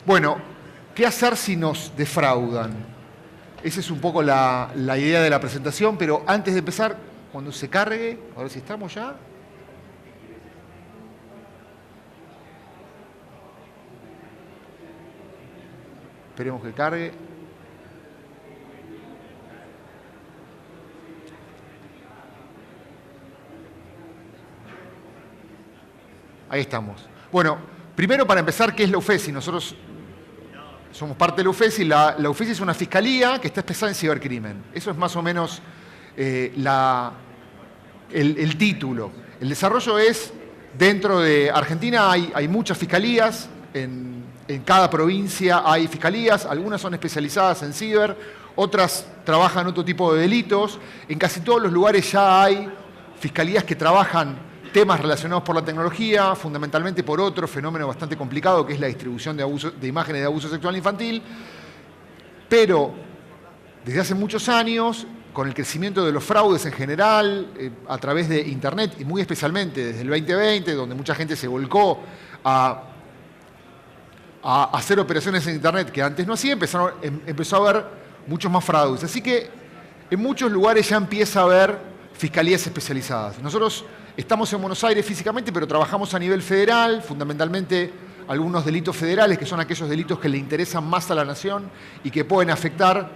Bueno, ¿qué hacer si nos defraudan? Esa es un poco la idea de la presentación, pero antes de empezar, cuando se cargue, a ver si estamos ya. Esperemos que cargue. Ahí estamos. Bueno, primero para empezar, ¿qué es la UFESI? Nosotros somos parte de la UFESI. La UFESI es una fiscalía que está especializada en cibercrimen. Eso es más o menos el título. El desarrollo es, dentro de Argentina hay muchas fiscalías, en cada provincia hay fiscalías, algunas son especializadas en ciber, otras trabajan otro tipo de delitos. En casi todos los lugares ya hay fiscalías que trabajan temas relacionados por la tecnología, fundamentalmente por otro fenómeno bastante complicado, que es la distribución de imágenes de abuso sexual infantil. Pero desde hace muchos años, con el crecimiento de los fraudes en general, a través de Internet, y muy especialmente desde el 2020, donde mucha gente se volcó a hacer operaciones en Internet que antes no hacía, empezó a haber muchos más fraudes. Así que en muchos lugares ya empieza a haber fiscalías especializadas. Nosotros estamos en Buenos Aires físicamente, pero trabajamos a nivel federal, fundamentalmente algunos delitos federales, que son aquellos delitos que le interesan más a la nación y que pueden afectar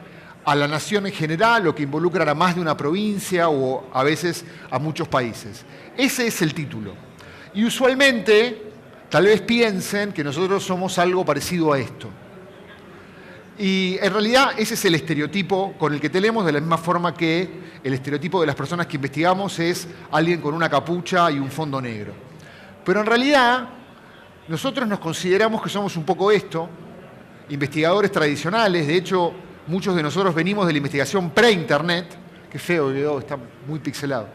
a la nación en general o que involucran a más de una provincia o a veces a muchos países. Ese es el título. Y usualmente, tal vez piensen que nosotros somos algo parecido a esto. Y en realidad ese es el estereotipo con el que tenemos, de la misma forma que el estereotipo de las personas que investigamos es alguien con una capucha y un fondo negro. Pero en realidad nosotros nos consideramos que somos un poco esto, investigadores tradicionales. De hecho, muchos de nosotros venimos de la investigación pre-internet. Qué feo quedó, está muy pixelado.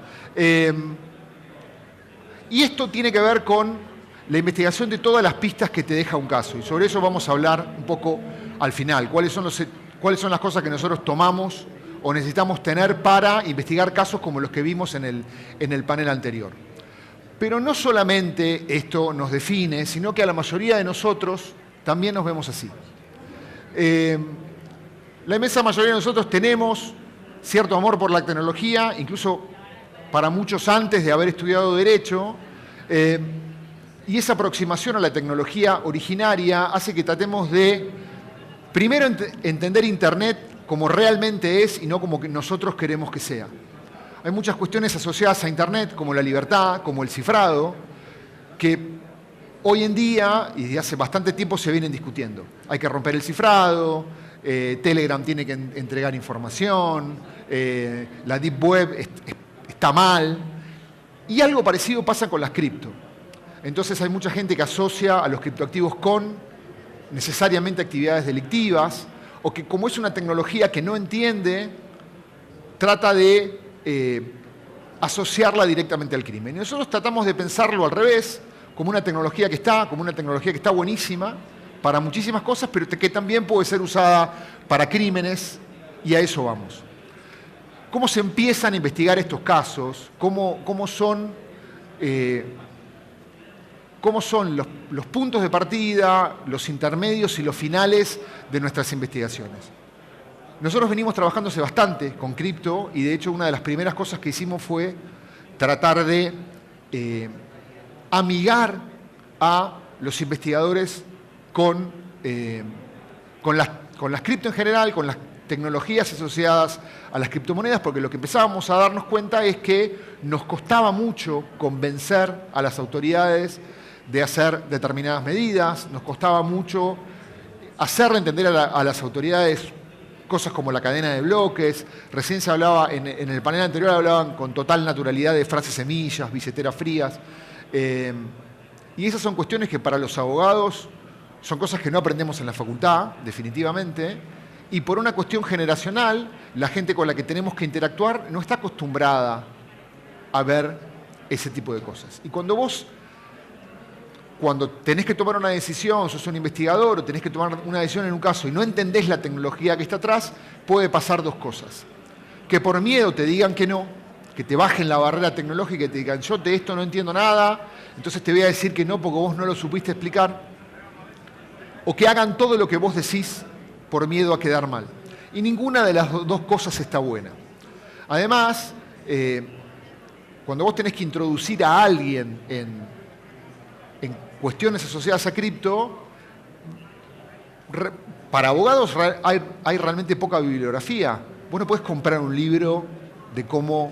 Y esto tiene que ver con la investigación de todas las pistas que te deja un caso. Y sobre eso vamos a hablar un poco al final. ¿Cuáles son las cosas que nosotros tomamos o necesitamos tener para investigar casos como los que vimos en el panel anterior? Pero no solamente esto nos define, sino que a la mayoría de nosotros también nos vemos así. La inmensa mayoría de nosotros tenemos cierto amor por la tecnología, incluso para muchos antes de haber estudiado Derecho, y esa aproximación a la tecnología originaria hace que tratemos de, primero, entender Internet como realmente es y no como que nosotros queremos que sea. Hay muchas cuestiones asociadas a Internet, como la libertad, como el cifrado, que hoy en día y desde hace bastante tiempo se vienen discutiendo. Hay que romper el cifrado, Telegram tiene que entregar información, la Deep Web está mal, y algo parecido pasa con las cripto. Entonces hay mucha gente que asocia a los criptoactivos con necesariamente actividades delictivas, o que como es una tecnología que no entiende, trata de asociarla directamente al crimen. Y nosotros tratamos de pensarlo al revés, como una tecnología que está buenísima para muchísimas cosas, pero que también puede ser usada para crímenes, y a eso vamos. ¿Cómo se empiezan a investigar estos casos? ¿Cómo son los puntos de partida, los intermedios y los finales de nuestras investigaciones? Nosotros venimos trabajando hace bastante con cripto, y de hecho una de las primeras cosas que hicimos fue tratar de amigar a los investigadores con las cripto en general, con las tecnologías asociadas a las criptomonedas, porque lo que empezábamos a darnos cuenta es que nos costaba mucho convencer a las autoridades de hacer determinadas medidas, nos costaba mucho hacerle entender a las autoridades cosas como la cadena de bloques. Recién se hablaba, en el panel anterior hablaban con total naturalidad de frases semillas, billeteras frías, y esas son cuestiones que para los abogados son cosas que no aprendemos en la facultad, definitivamente, y por una cuestión generacional, la gente con la que tenemos que interactuar no está acostumbrada a ver ese tipo de cosas. Y cuando tenés que tomar una decisión, sos un investigador, o tenés que tomar una decisión en un caso y no entendés la tecnología que está atrás, puede pasar dos cosas. Que por miedo te digan que no, que te bajen la barrera tecnológica y te digan, yo de esto no entiendo nada, entonces te voy a decir que no porque vos no lo supiste explicar. o que hagan todo lo que vos decís por miedo a quedar mal. Y ninguna de las dos cosas está buena. Además, cuando vos tenés que introducir a alguien en cuestiones asociadas a cripto, para abogados hay realmente poca bibliografía. Vos no podés comprar un libro de cómo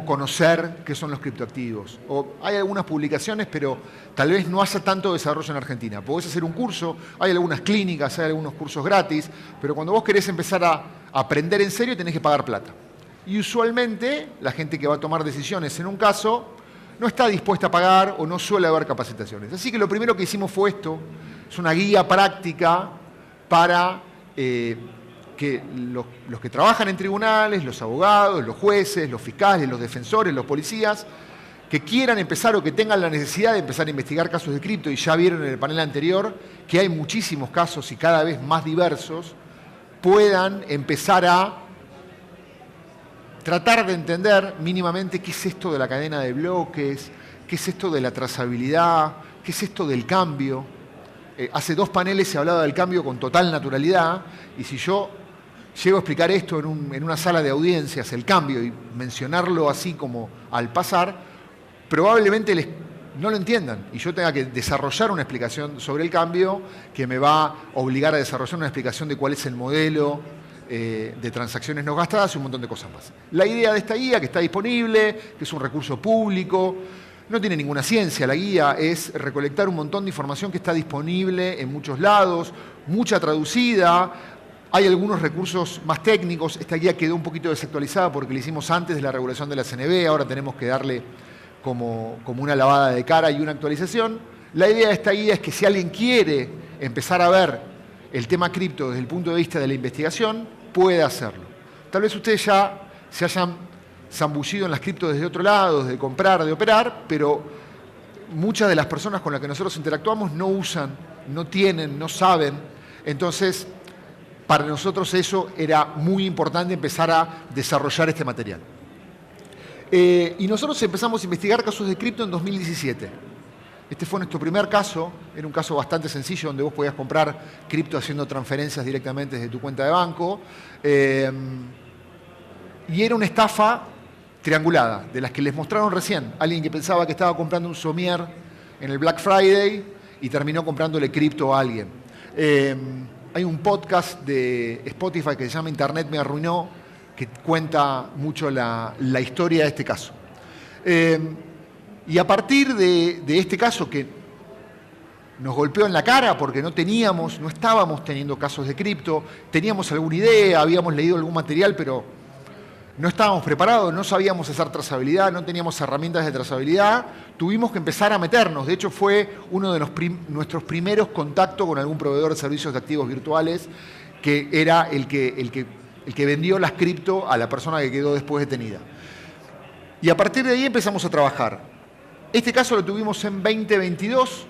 conocer qué son los criptoactivos. O hay algunas publicaciones, pero tal vez no haya tanto desarrollo en Argentina. Podés hacer un curso, hay algunas clínicas, hay algunos cursos gratis, pero cuando vos querés empezar a aprender en serio tenés que pagar plata. Y usualmente la gente que va a tomar decisiones en un caso no está dispuesta a pagar o no suele haber capacitaciones. Así que lo primero que hicimos fue esto, es una guía práctica para que los que trabajan en tribunales, los abogados, los jueces, los fiscales, los defensores, los policías, que quieran empezar o que tengan la necesidad de empezar a investigar casos de cripto, y ya vieron en el panel anterior que hay muchísimos casos y cada vez más diversos, puedan empezar a tratar de entender mínimamente qué es esto de la cadena de bloques, qué es esto de la trazabilidad, qué es esto del cambio. Hace 2 paneles se hablaba del cambio con total naturalidad, y si yo llego a explicar esto en una sala de audiencias, el cambio, y mencionarlo así como al pasar, probablemente no lo entiendan y yo tenga que desarrollar una explicación sobre el cambio que me va a obligar a desarrollar una explicación de cuál es el modelo de transacciones no gastadas y un montón de cosas más. La idea de esta guía, que está disponible, que es un recurso público, no tiene ninguna ciencia. La guía es recolectar un montón de información que está disponible en muchos lados, mucha traducida. Hay algunos recursos más técnicos. Esta guía quedó un poquito desactualizada porque la hicimos antes de la regulación de la CNB. Ahora tenemos que darle como una lavada de cara y una actualización. La idea de esta guía es que si alguien quiere empezar a ver el tema cripto desde el punto de vista de la investigación, puede hacerlo. Tal vez ustedes ya se hayan zambullido en las cripto desde otro lado, de comprar, de operar, pero muchas de las personas con las que nosotros interactuamos no usan, no tienen, no saben. Entonces, para nosotros eso era muy importante, empezar a desarrollar este material. Y nosotros empezamos a investigar casos de cripto en 2017. Este fue nuestro primer caso, era un caso bastante sencillo donde vos podías comprar cripto haciendo transferencias directamente desde tu cuenta de banco. Y era una estafa triangulada, de las que les mostraron recién. Alguien que pensaba que estaba comprando un somier en el Black Friday y terminó comprándole cripto a alguien. Hay un podcast de Spotify que se llama Internet me arruinó, que cuenta mucho la historia de este caso. Y a partir de este caso que nos golpeó en la cara porque no estábamos teniendo casos de cripto, teníamos alguna idea, habíamos leído algún material, pero no estábamos preparados, no sabíamos hacer trazabilidad, no teníamos herramientas de trazabilidad, tuvimos que empezar a meternos. De hecho, fue uno de nuestros primeros contactos con algún proveedor de servicios de activos virtuales, que era el que vendió las cripto a la persona que quedó después detenida. Y a partir de ahí empezamos a trabajar. Este caso lo tuvimos en 2022.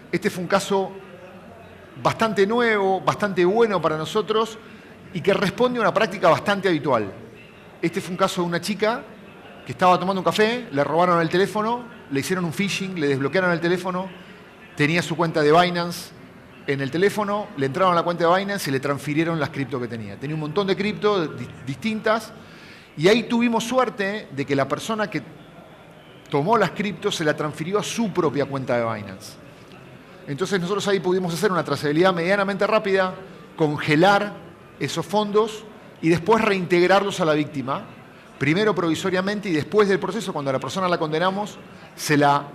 Este fue un caso bastante nuevo, bastante bueno para nosotros y que responde a una práctica bastante habitual. Este fue un caso de una chica que estaba tomando un café, le robaron el teléfono, le hicieron un phishing, le desbloquearon el teléfono, tenía su cuenta de Binance en el teléfono, le entraron a la cuenta de Binance y le transfirieron las cripto que tenía. Tenía un montón de cripto distintas y ahí tuvimos suerte de que la persona que tomó las criptos se la transfirió a su propia cuenta de Binance. Entonces nosotros ahí pudimos hacer una trazabilidad medianamente rápida, congelar esos fondos y después reintegrarlos a la víctima, primero provisoriamente y después del proceso, cuando a la persona la condenamos, se la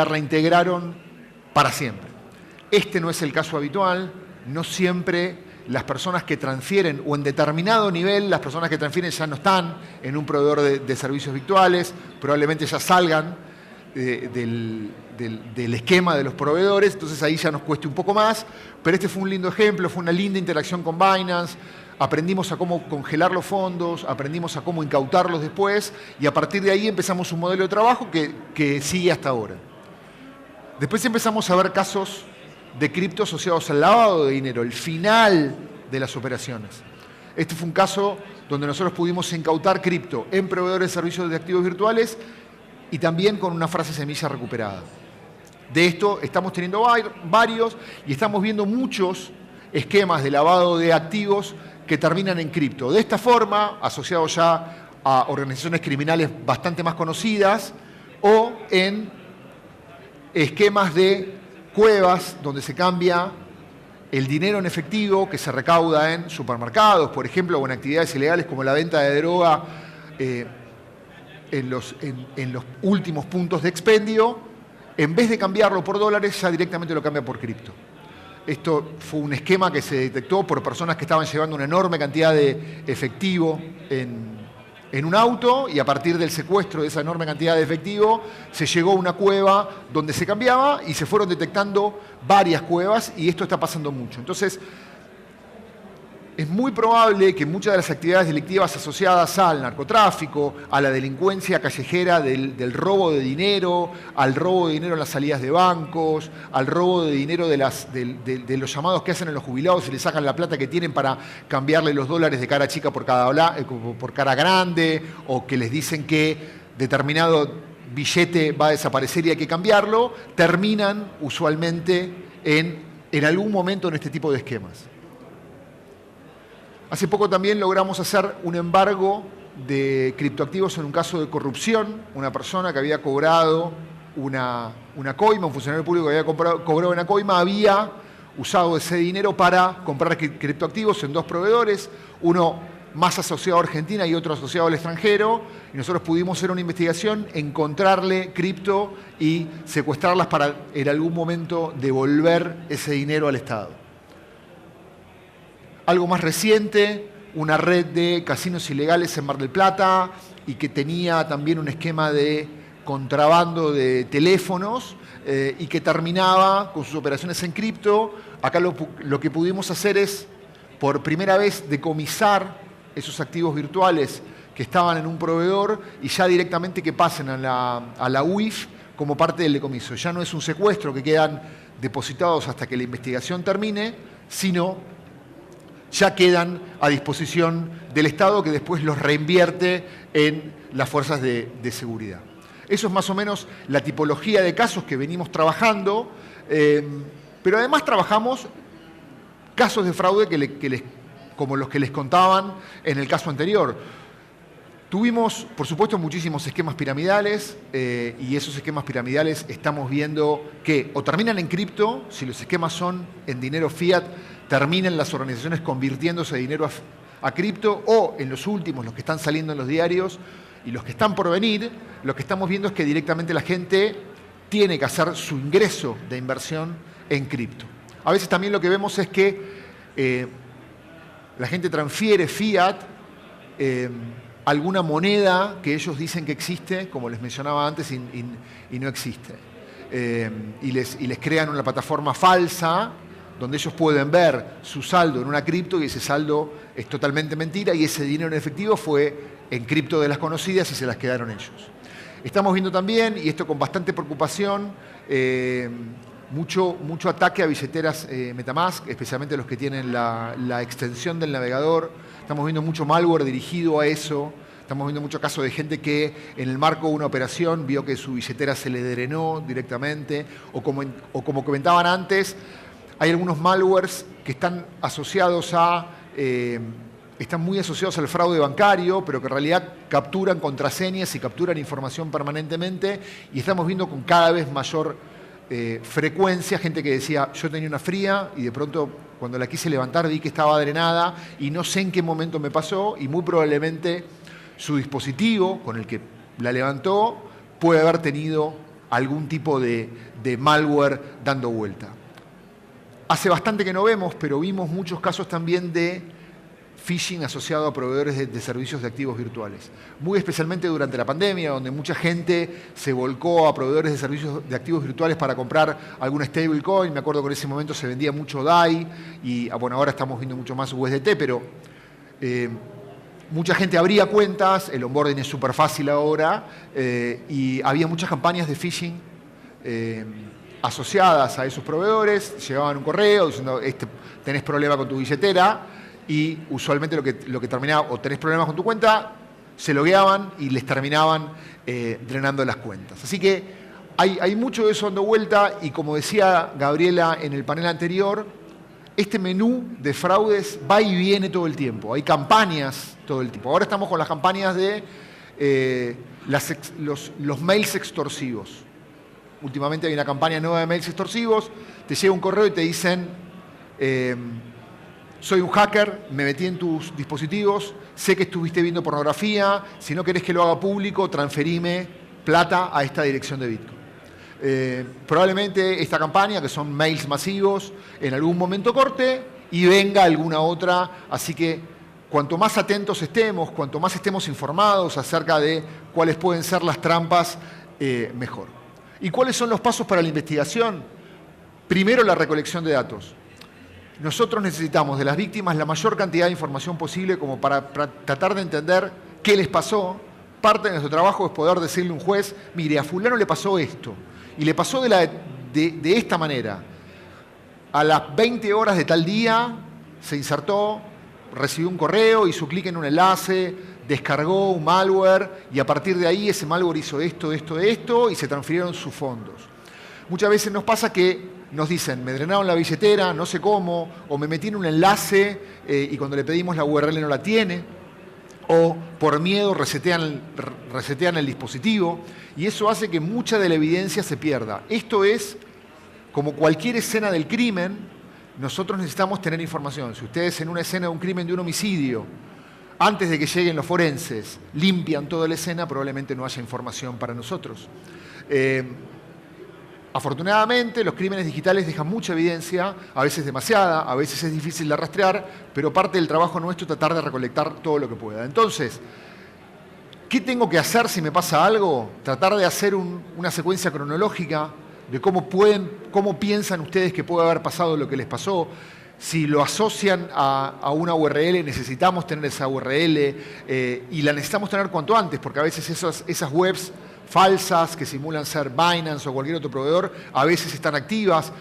reintegraron para siempre. Este no es el caso habitual, no siempre las personas que transfieren, o en determinado nivel, las personas que transfieren ya no están en un proveedor de servicios virtuales, probablemente ya salgan del esquema de los proveedores, entonces ahí ya nos cueste un poco más, pero este fue un lindo ejemplo, fue una linda interacción con Binance, aprendimos a cómo congelar los fondos, aprendimos a cómo incautarlos después, y a partir de ahí empezamos un modelo de trabajo que sigue hasta ahora. Después empezamos a ver casos de cripto asociados al lavado de dinero, el final de las operaciones. Este fue un caso donde nosotros pudimos incautar cripto en proveedores de servicios de activos virtuales y también con una frase semilla recuperada. De esto estamos teniendo varios y estamos viendo muchos esquemas de lavado de activos que terminan en cripto. De esta forma, asociados ya a organizaciones criminales bastante más conocidas o en esquemas de cuevas donde se cambia el dinero en efectivo que se recauda en supermercados, por ejemplo, o en actividades ilegales como la venta de droga en los últimos puntos de expendio, en vez de cambiarlo por dólares, ya directamente lo cambia por cripto. Esto fue un esquema que se detectó por personas que estaban llevando una enorme cantidad de efectivo en un auto, y a partir del secuestro de esa enorme cantidad de efectivo se llegó a una cueva donde se cambiaba y se fueron detectando varias cuevas, y esto está pasando mucho. Entonces, es muy probable que muchas de las actividades delictivas asociadas al narcotráfico, a la delincuencia callejera del robo de dinero, al robo de dinero en las salidas de bancos, al robo de dinero de los llamados que hacen a los jubilados y les sacan la plata que tienen para cambiarle los dólares de cara chica por cara grande, o que les dicen que determinado billete va a desaparecer y hay que cambiarlo, terminan usualmente en algún momento en este tipo de esquemas. Hace poco también logramos hacer un embargo de criptoactivos en un caso de corrupción. Una persona que había cobrado una coima, un funcionario público que había cobrado una coima, había usado ese dinero para comprar criptoactivos en dos proveedores, uno más asociado a Argentina y otro asociado al extranjero, y nosotros pudimos hacer una investigación, encontrarle cripto y secuestrarlas para en algún momento devolver ese dinero al Estado. Algo más reciente, una red de casinos ilegales en Mar del Plata y que tenía también un esquema de contrabando de teléfonos y que terminaba con sus operaciones en cripto. Acá lo que pudimos hacer es, por primera vez, decomisar esos activos virtuales que estaban en un proveedor y ya directamente que pasen a la UIF como parte del decomiso. Ya no es un secuestro que quedan depositados hasta que la investigación termine, sino ya quedan a disposición del Estado, que después los reinvierte en las fuerzas de seguridad. Eso es más o menos la tipología de casos que venimos trabajando, pero además trabajamos casos de fraude como los que les contaban en el caso anterior. Tuvimos, por supuesto, muchísimos esquemas piramidales y esos esquemas piramidales estamos viendo que o terminan en cripto, si los esquemas son en dinero fiat, terminan las organizaciones convirtiéndose dinero a cripto, o en los últimos, los que están saliendo en los diarios y los que están por venir, lo que estamos viendo es que directamente la gente tiene que hacer su ingreso de inversión en cripto. A veces también lo que vemos es que la gente transfiere fiat, alguna moneda que ellos dicen que existe, como les mencionaba antes, y no existe. Y les crean una plataforma falsa donde ellos pueden ver su saldo en una cripto y ese saldo es totalmente mentira y ese dinero en efectivo fue en cripto de las conocidas y se las quedaron ellos. Estamos viendo también, y esto con bastante preocupación, mucho ataque a billeteras MetaMask, especialmente los que tienen la extensión del navegador. Estamos viendo mucho malware dirigido a eso. Estamos viendo muchos casos de gente que en el marco de una operación vio que su billetera se le drenó directamente, o como comentaban antes, hay algunos malwares que están asociados están muy asociados al fraude bancario, pero que en realidad capturan contraseñas y capturan información permanentemente, y estamos viendo con cada vez mayor frecuencia gente que decía, yo tenía una fría y de pronto cuando la quise levantar vi que estaba drenada y no sé en qué momento me pasó, y muy probablemente su dispositivo con el que la levantó puede haber tenido algún tipo de malware dando vuelta. Hace bastante que no vemos, pero vimos muchos casos también de phishing asociado a proveedores de servicios de activos virtuales. Muy especialmente durante la pandemia, donde mucha gente se volcó a proveedores de servicios de activos virtuales para comprar algún stablecoin. Me acuerdo que en ese momento se vendía mucho DAI y bueno, ahora estamos viendo mucho más USDT, pero mucha gente abría cuentas, el onboarding es súper fácil ahora y había muchas campañas de phishing asociadas a esos proveedores. Llegaban un correo diciendo tenés problema con tu billetera, y usualmente lo que terminaba, o tenés problemas con tu cuenta, se logueaban y les terminaban drenando las cuentas. Así que Hay mucho de eso dando vuelta y como decía Gabriela en el panel anterior, este menú de fraudes va y viene todo el tiempo. Hay campañas todo el tiempo. Ahora estamos con las campañas de los mails extorsivos. Últimamente hay una campaña nueva de mails extorsivos. Te llega un correo y te dicen, soy un hacker, me metí en tus dispositivos, sé que estuviste viendo pornografía, si no querés que lo haga público, transferime plata a esta dirección de Bitcoin. Probablemente esta campaña, que son mails masivos, en algún momento corte y venga alguna otra. Así que cuanto más atentos estemos, cuanto más estemos informados acerca de cuáles pueden ser las trampas, mejor. ¿Y cuáles son los pasos para la investigación? Primero, la recolección de datos. Nosotros necesitamos de las víctimas la mayor cantidad de información posible como para tratar de entender qué les pasó. Parte de nuestro trabajo es poder decirle a un juez, mire, a fulano le pasó esto. Y le pasó de esta manera. A las 20 horas de tal día se insertó, recibió un correo, hizo clic en un enlace, descargó un malware y a partir de ahí ese malware hizo esto y se transfirieron sus fondos. Muchas veces nos pasa que nos dicen, me drenaron la billetera, no sé cómo, o me metí en un enlace y cuando le pedimos la URL no la tiene, o por miedo resetean el dispositivo, y eso hace que mucha de la evidencia se pierda. Esto es, como cualquier escena del crimen, nosotros necesitamos tener información. Si ustedes en una escena de un crimen, de un homicidio, antes de que lleguen los forenses, limpian toda la escena, probablemente no haya información para nosotros. Afortunadamente, los crímenes digitales dejan mucha evidencia, a veces demasiada, a veces es difícil de rastrear, pero parte del trabajo nuestro es tratar de recolectar todo lo que pueda. Entonces, ¿qué tengo que hacer si me pasa algo? Tratar de hacer una secuencia cronológica de cómo piensan ustedes que puede haber pasado lo que les pasó. Si lo asocian a una URL, necesitamos tener esa URL y la necesitamos tener cuanto antes, porque a veces esas webs falsas que simulan ser Binance o cualquier otro proveedor, a veces están activas.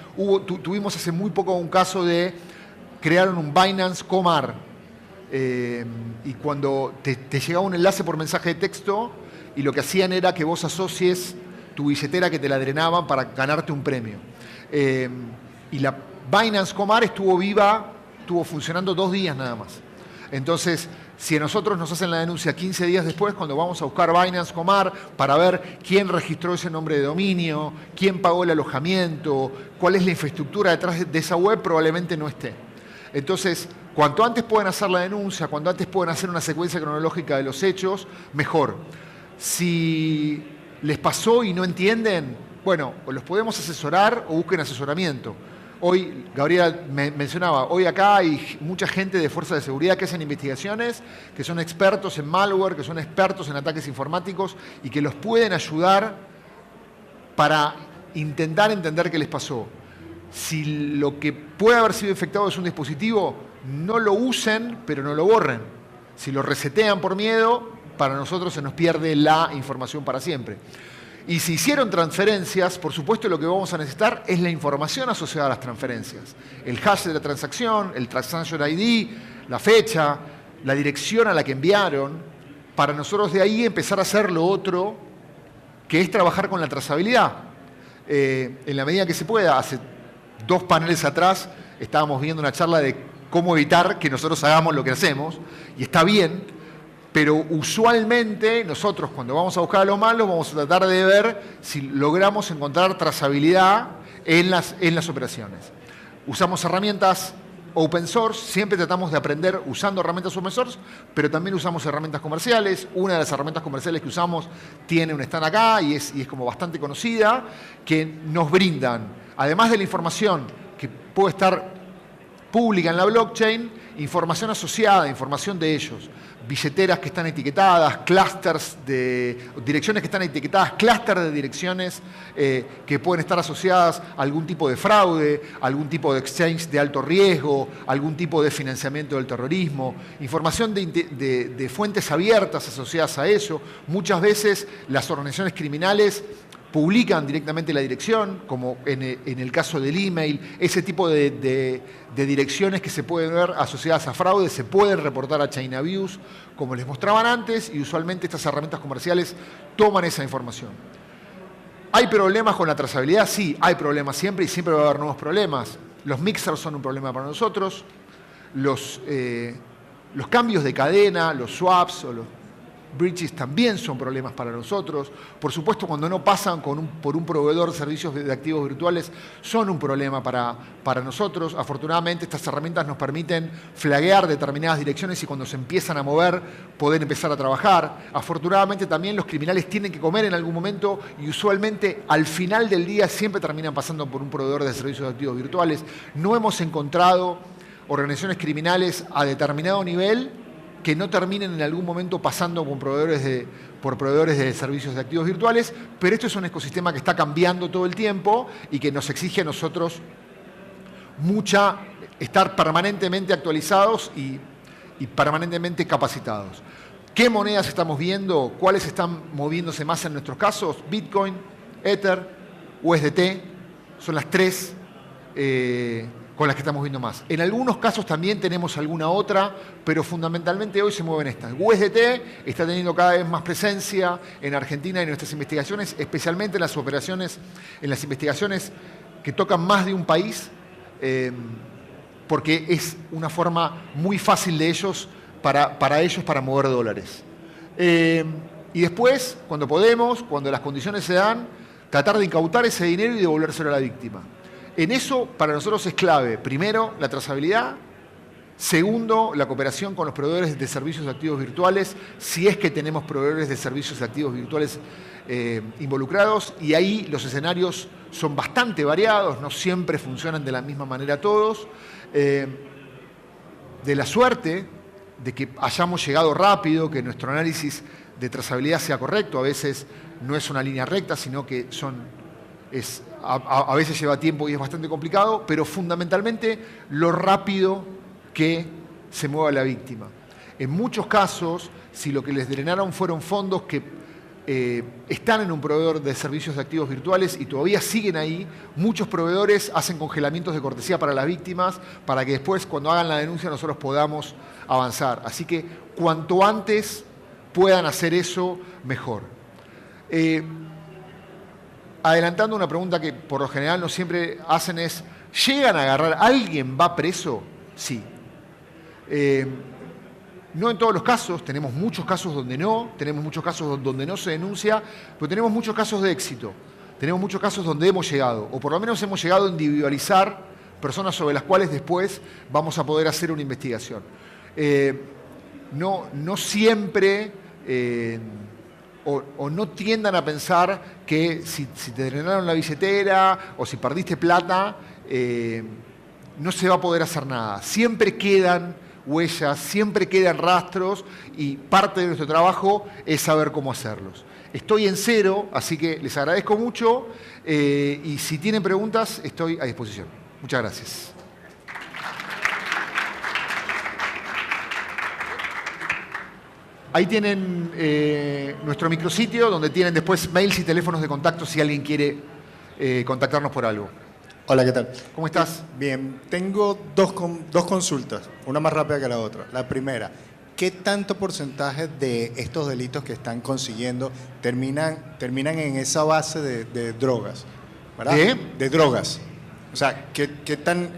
Tuvimos hace muy poco un caso de crearon un Binance Comar y cuando te llegaba un enlace por mensaje de texto y lo que hacían era que vos asocies tu billetera que te la drenaban para ganarte un premio. Y la Binance Comar estuvo funcionando 2 días nada más. Entonces, si a nosotros nos hacen la denuncia 15 días después, cuando vamos a buscar Binance Comar para ver quién registró ese nombre de dominio, quién pagó el alojamiento, cuál es la infraestructura detrás de esa web, probablemente no esté. Entonces, cuanto antes pueden hacer la denuncia, cuanto antes pueden hacer una secuencia cronológica de los hechos, mejor. Si les pasó y no entienden, bueno, o los podemos asesorar o busquen asesoramiento. Hoy, Gabriela mencionaba, hoy acá hay mucha gente de fuerzas de seguridad que hacen investigaciones, que son expertos en malware, que son expertos en ataques informáticos y que los pueden ayudar para intentar entender qué les pasó. Si lo que puede haber sido infectado es un dispositivo, no lo usen, pero no lo borren. Si lo resetean por miedo, para nosotros se nos pierde la información para siempre. Y si hicieron transferencias, por supuesto lo que vamos a necesitar es la información asociada a las transferencias. El hash de la transacción, el transaction ID, la fecha, la dirección a la que enviaron, para nosotros de ahí empezar a hacer lo otro, que es trabajar con la trazabilidad. En la medida que se pueda, hace 2 paneles atrás estábamos viendo una charla de cómo evitar que nosotros hagamos lo que hacemos, y está bien. Pero usualmente nosotros cuando vamos a buscar a los malos vamos a tratar de ver si logramos encontrar trazabilidad en las operaciones. Usamos herramientas open source, siempre tratamos de aprender usando herramientas open source, pero también usamos herramientas comerciales. Una de las herramientas comerciales que usamos tiene un stand acá y es como bastante conocida, que nos brindan, además de la información que puede estar pública en la blockchain, información asociada, información de ellos. Billeteras que están etiquetadas, clusters de direcciones que están etiquetadas, clústeres de direcciones que pueden estar asociadas a algún tipo de fraude, algún tipo de exchange de alto riesgo, algún tipo de financiamiento del terrorismo, información de fuentes abiertas asociadas a eso. Muchas veces las organizaciones criminales publican directamente la dirección, como en el caso del email. Ese tipo de direcciones que se pueden ver asociadas a fraude se pueden reportar a Chain Abuse, como les mostraban antes, y usualmente estas herramientas comerciales toman esa información. ¿Hay problemas con la trazabilidad? Sí, hay problemas siempre y siempre va a haber nuevos problemas. Los mixers son un problema para nosotros. Los cambios de cadena, los swaps o los bridges también son problemas para nosotros. Por supuesto, cuando no pasan por un proveedor de servicios de activos virtuales, son un problema para nosotros. Afortunadamente, estas herramientas nos permiten flaguear determinadas direcciones y cuando se empiezan a mover, poder empezar a trabajar. Afortunadamente, también los criminales tienen que comer en algún momento y usualmente al final del día siempre terminan pasando por un proveedor de servicios de activos virtuales. No hemos encontrado organizaciones criminales a determinado nivel que no terminen en algún momento pasando por proveedores de servicios de activos virtuales, pero esto es un ecosistema que está cambiando todo el tiempo y que nos exige a nosotros estar permanentemente actualizados y permanentemente capacitados. ¿Qué monedas estamos viendo? ¿Cuáles están moviéndose más en nuestros casos? Bitcoin, Ether, USDT, son las tres con las que estamos viendo más. En algunos casos también tenemos alguna otra, pero fundamentalmente hoy se mueven estas. USDT está teniendo cada vez más presencia en Argentina en nuestras investigaciones, especialmente en las investigaciones que tocan más de un país, porque es una forma muy fácil de ellos para mover dólares. Y después, cuando podemos, cuando las condiciones se dan, tratar de incautar ese dinero y devolvérselo a la víctima. En eso, para nosotros es clave, primero, la trazabilidad, segundo, la cooperación con los proveedores de servicios de activos virtuales, si es que tenemos proveedores de servicios de activos virtuales involucrados, y ahí los escenarios son bastante variados, no siempre funcionan de la misma manera todos. De la suerte de que hayamos llegado rápido, que nuestro análisis de trazabilidad sea correcto, a veces no es una línea recta, sino que a veces lleva tiempo y es bastante complicado, pero fundamentalmente lo rápido que se mueva la víctima. En muchos casos, si lo que les drenaron fueron fondos que están en un proveedor de servicios de activos virtuales y todavía siguen ahí, muchos proveedores hacen congelamientos de cortesía para las víctimas para que después, cuando hagan la denuncia, nosotros podamos avanzar. Así que cuanto antes puedan hacer eso, mejor. Adelantando una pregunta que por lo general no siempre hacen es, ¿llegan a agarrar? ¿Alguien va preso? Sí. No en todos los casos, tenemos muchos casos donde no, tenemos muchos casos donde no se denuncia, pero tenemos muchos casos de éxito. Tenemos muchos casos donde hemos llegado, o por lo menos hemos llegado a individualizar personas sobre las cuales después vamos a poder hacer una investigación. No siempre... O no tiendan a pensar que si te drenaron la billetera o si perdiste plata, no se va a poder hacer nada. Siempre quedan huellas, siempre quedan rastros y parte de nuestro trabajo es saber cómo hacerlos. Estoy en cero, así que les agradezco mucho y si tienen preguntas estoy a disposición. Muchas gracias. Ahí tienen nuestro micrositio, donde tienen después mails y teléfonos de contacto si alguien quiere contactarnos por algo. Hola, ¿qué tal? ¿Cómo estás? Bien, tengo dos consultas, una más rápida que la otra. La primera, ¿qué tanto porcentaje de estos delitos que están consiguiendo terminan en esa base de drogas? ¿Verdad? De drogas. O sea, ¿qué tan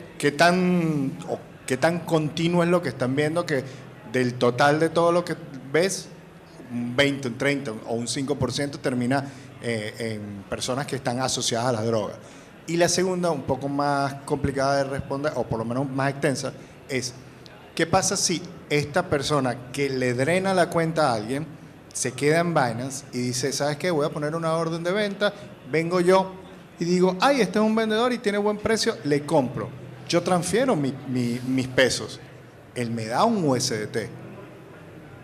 continuo es lo que están viendo que del total de todo lo que ves, un 20, un 30 o un 5% termina en personas que están asociadas a las drogas? Y la segunda, un poco más complicada de responder, o por lo menos más extensa, es ¿qué pasa si esta persona que le drena la cuenta a alguien se queda en Binance y dice, ¿sabes qué? Voy a poner una orden de venta, vengo yo y digo, ay, este es un vendedor y tiene buen precio, le compro. Yo transfiero mis pesos. Él me da un USDT.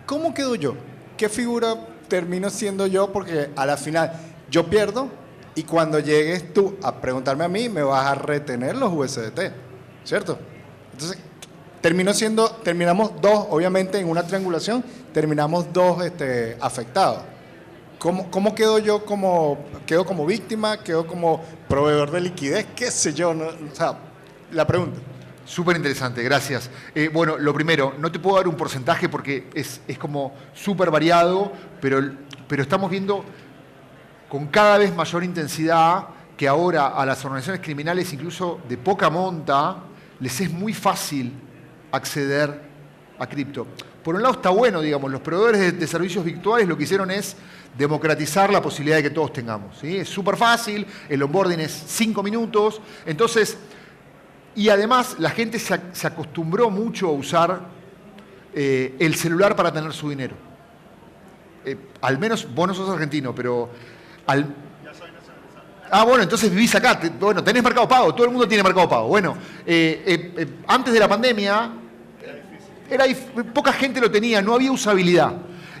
¿Cómo quedo yo? ¿Qué figura termino siendo yo? Porque a la final yo pierdo y cuando llegues tú a preguntarme a mí, me vas a retener los USDT, ¿cierto? Entonces, terminamos dos, obviamente en una triangulación, terminamos dos afectados. ¿Cómo quedo yo? ¿Quedo como víctima? ¿Quedo como proveedor de liquidez? ¿Qué sé yo? No, o sea, la pregunta. Súper interesante, gracias. Bueno, lo primero, no te puedo dar un porcentaje porque es como súper variado, pero estamos viendo con cada vez mayor intensidad, que ahora a las organizaciones criminales, incluso de poca monta, les es muy fácil acceder a cripto. Por un lado está bueno, digamos, los proveedores de servicios virtuales lo que hicieron es democratizar la posibilidad de que todos tengamos, ¿sí? Es súper fácil, el onboarding es 5 minutos, entonces, y además la gente se acostumbró mucho a usar el celular para tener su dinero. Al menos vos no sos argentino, pero... bueno, entonces vivís acá, bueno, tenés Mercado Pago, todo el mundo tiene Mercado Pago. Bueno, antes de la pandemia, poca gente lo tenía, no había usabilidad.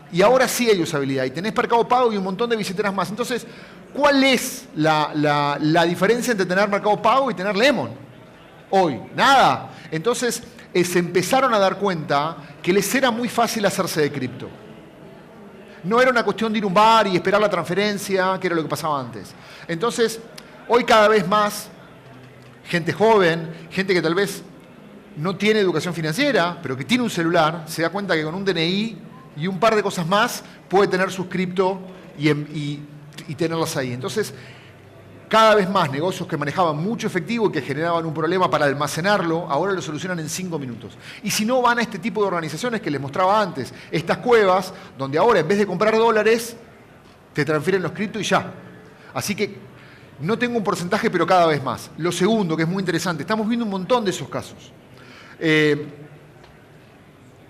Y ahora sí hay usabilidad, y tenés Mercado Pago y un montón de billeteras más. Entonces, ¿cuál es la diferencia entre tener Mercado Pago y tener Lemon? Hoy, nada. Entonces, se empezaron a dar cuenta que les era muy fácil hacerse de cripto. No era una cuestión de ir a un bar y esperar la transferencia, que era lo que pasaba antes. Entonces, hoy cada vez más, gente joven, gente que tal vez no tiene educación financiera, pero que tiene un celular, se da cuenta que con un DNI y un par de cosas más puede tener sus cripto y tenerlas ahí. Entonces, cada vez más negocios que manejaban mucho efectivo y que generaban un problema para almacenarlo, ahora lo solucionan en 5 minutos. Y si no, van a este tipo de organizaciones que les mostraba antes, estas cuevas, donde ahora en vez de comprar dólares, te transfieren los cripto y ya. Así que no tengo un porcentaje, pero cada vez más. Lo segundo, que es muy interesante, estamos viendo un montón de esos casos.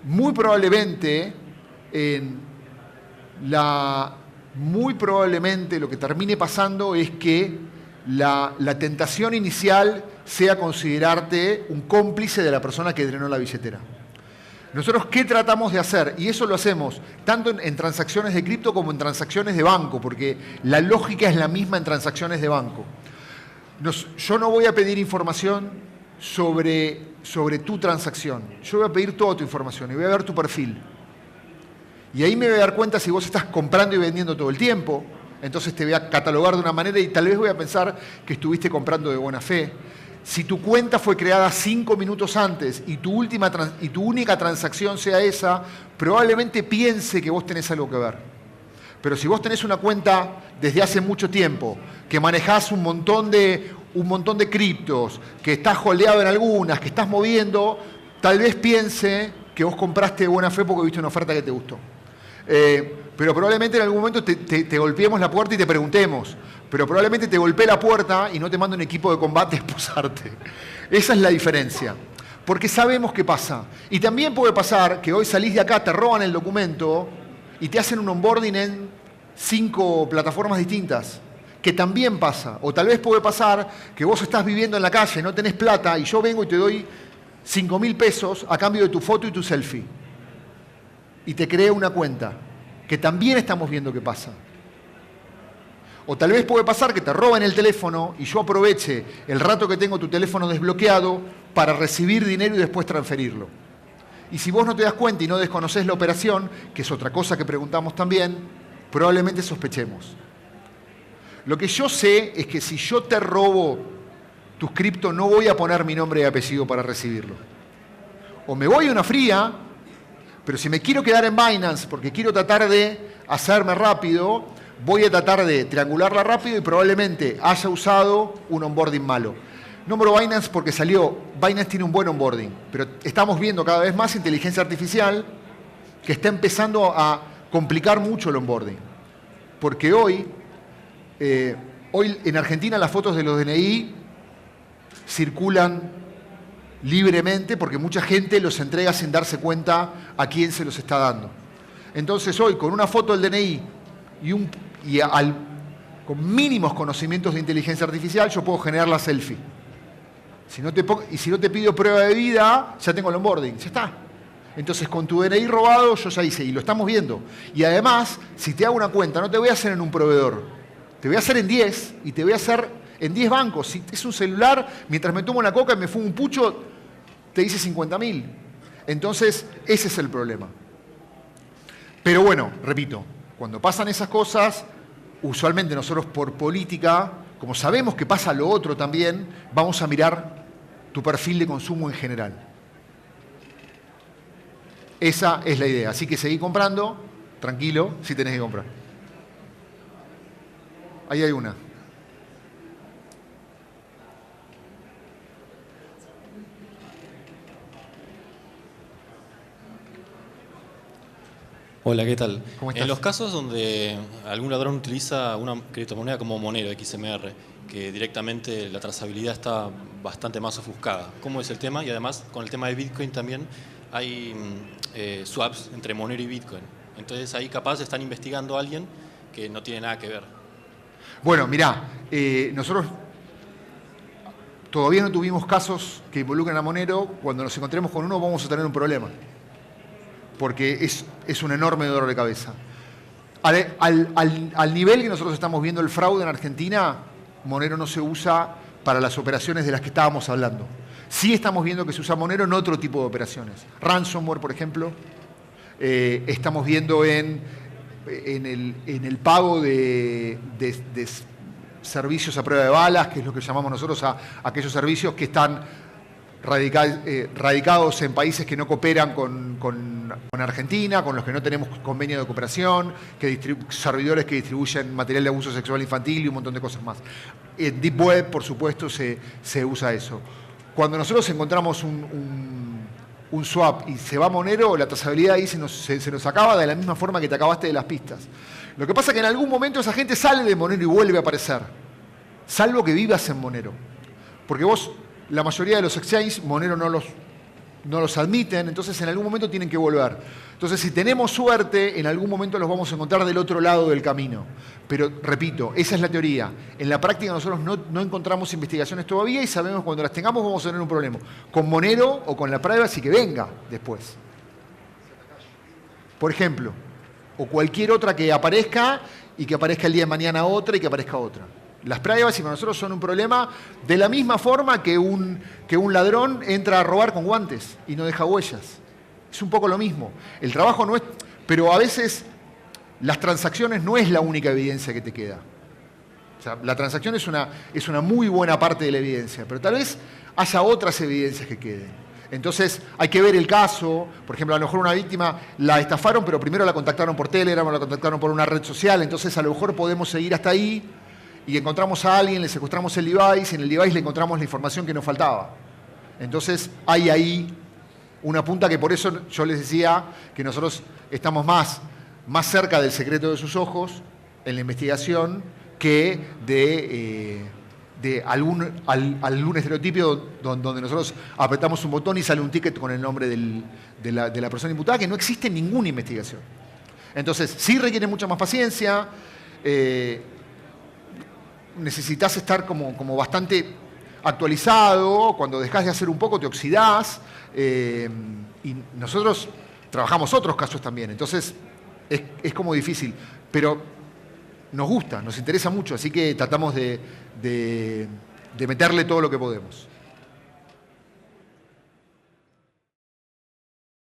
Muy probablemente lo que termine pasando es que la tentación inicial sea considerarte un cómplice de la persona que drenó la billetera. Nosotros, ¿qué tratamos de hacer? Y eso lo hacemos tanto en transacciones de cripto como en transacciones de banco, porque la lógica es la misma en transacciones de banco. Yo no voy a pedir información sobre tu transacción. Yo voy a pedir toda tu información y voy a ver tu perfil. Y ahí me voy a dar cuenta si vos estás comprando y vendiendo todo el tiempo. Entonces te voy a catalogar de una manera y tal vez voy a pensar que estuviste comprando de buena fe. Si tu cuenta fue creada 5 minutos antes y tu única transacción sea esa, probablemente piense que vos tenés algo que ver. Pero si vos tenés una cuenta desde hace mucho tiempo, que manejás un montón de criptos, que estás holdeado en algunas, que estás moviendo, tal vez piense que vos compraste de buena fe porque viste una oferta que te gustó. Pero probablemente en algún momento te golpeemos la puerta y te preguntemos. Pero probablemente te golpee la puerta y no te mande un equipo de combate a esposarte. Esa es la diferencia. Porque sabemos qué pasa. Y también puede pasar que hoy salís de acá, te roban el documento y te hacen un onboarding en 5 plataformas distintas. Que también pasa. O tal vez puede pasar que vos estás viviendo en la calle, no tenés plata y yo vengo y te doy 5.000 pesos a cambio de tu foto y tu selfie. Y te creo una cuenta, que también estamos viendo qué pasa. O tal vez puede pasar que te roben el teléfono y yo aproveche el rato que tengo tu teléfono desbloqueado para recibir dinero y después transferirlo. Y si vos no te das cuenta y no desconocés la operación, que es otra cosa que preguntamos también, probablemente sospechemos. Lo que yo sé es que si yo te robo tus cripto, no voy a poner mi nombre y apellido para recibirlo. O me voy a una fría, pero si me quiero quedar en Binance porque quiero tratar de hacerme rápido, voy a tratar de triangularla rápido y probablemente haya usado un onboarding malo. Nombro Binance porque Binance tiene un buen onboarding, pero estamos viendo cada vez más inteligencia artificial que está empezando a complicar mucho el onboarding. Porque hoy en Argentina las fotos de los DNI circulan libremente porque mucha gente los entrega sin darse cuenta a quién se los está dando. Entonces hoy, con una foto del DNI con mínimos conocimientos de inteligencia artificial, yo puedo generar la selfie. Si no te pido prueba de vida, ya tengo el onboarding, ya está. Entonces con tu DNI robado yo ya hice, y lo estamos viendo. Y además, si te hago una cuenta, no te voy a hacer en un proveedor, te voy a hacer en 10 y te voy a hacer en 10 bancos. Si es un celular, mientras me tomo una coca y me fumo un pucho, te hice 50.000. Entonces, ese es el problema. Pero bueno, repito, cuando pasan esas cosas, usualmente nosotros por política, como sabemos que pasa lo otro también, vamos a mirar tu perfil de consumo en general. Esa es la idea. Así que seguí comprando, tranquilo, si tenés que comprar. Ahí hay una. Hola, ¿qué tal? ¿Cómo estás? En los casos donde algún ladrón utiliza una criptomoneda como Monero, XMR, que directamente la trazabilidad está bastante más ofuscada, ¿cómo es el tema? Y además, con el tema de Bitcoin también hay swaps entre Monero y Bitcoin. Entonces ahí capaz están investigando a alguien que no tiene nada que ver. Bueno, mirá, nosotros todavía no tuvimos casos que involucren a Monero. Cuando nos encontremos con uno vamos a tener un problema, porque es un enorme dolor de cabeza. Al nivel que nosotros estamos viendo el fraude en Argentina, Monero no se usa para las operaciones de las que estábamos hablando. Sí estamos viendo que se usa Monero en otro tipo de operaciones. Ransomware, por ejemplo. Estamos viendo en el pago de servicios a prueba de balas, que es lo que llamamos nosotros a aquellos servicios que están radicados en países que no cooperan con Argentina, con los que no tenemos convenio de cooperación, servidores que distribuyen material de abuso sexual infantil y un montón de cosas más. En Deep Web, por supuesto, se usa eso. Cuando nosotros encontramos un swap y se va Monero, la trazabilidad ahí se nos acaba de la misma forma que te acabaste de las pistas. Lo que pasa es que en algún momento esa gente sale de Monero y vuelve a aparecer, salvo que vivas en Monero. Porque vos, la mayoría de los exchanges, Monero no los admiten, entonces en algún momento tienen que volver. Entonces, si tenemos suerte, en algún momento los vamos a encontrar del otro lado del camino. Pero, repito, esa es la teoría. En la práctica nosotros no encontramos investigaciones todavía y sabemos que cuando las tengamos vamos a tener un problema. Con Monero o con la privacy que venga después. Por ejemplo, o cualquier otra que aparezca y que aparezca el día de mañana otra y que aparezca otra. Las privacy para nosotros son un problema de la misma forma que un ladrón entra a robar con guantes y no deja huellas. Es un poco lo mismo. El trabajo no es... Pero a veces las transacciones no es la única evidencia que te queda. O sea, la transacción es una muy buena parte de la evidencia, pero tal vez haya otras evidencias que queden. Entonces hay que ver el caso. Por ejemplo, a lo mejor una víctima la estafaron, pero primero la contactaron por Telegram o la contactaron por una red social. Entonces a lo mejor podemos seguir hasta ahí y encontramos a alguien, le secuestramos el device y en el device le encontramos la información que nos faltaba. Entonces hay ahí una punta que por eso yo les decía que nosotros estamos más cerca del secreto de sus ojos en la investigación que de algún estereotipo donde nosotros apretamos un botón y sale un ticket con el nombre de la persona imputada, que no existe ninguna investigación. Entonces, sí requiere mucha más paciencia, necesitas estar como bastante actualizado. Cuando dejas de hacer un poco te oxidás, y nosotros trabajamos otros casos también, entonces es como difícil, pero nos gusta, nos interesa mucho, así que tratamos de meterle todo lo que podemos.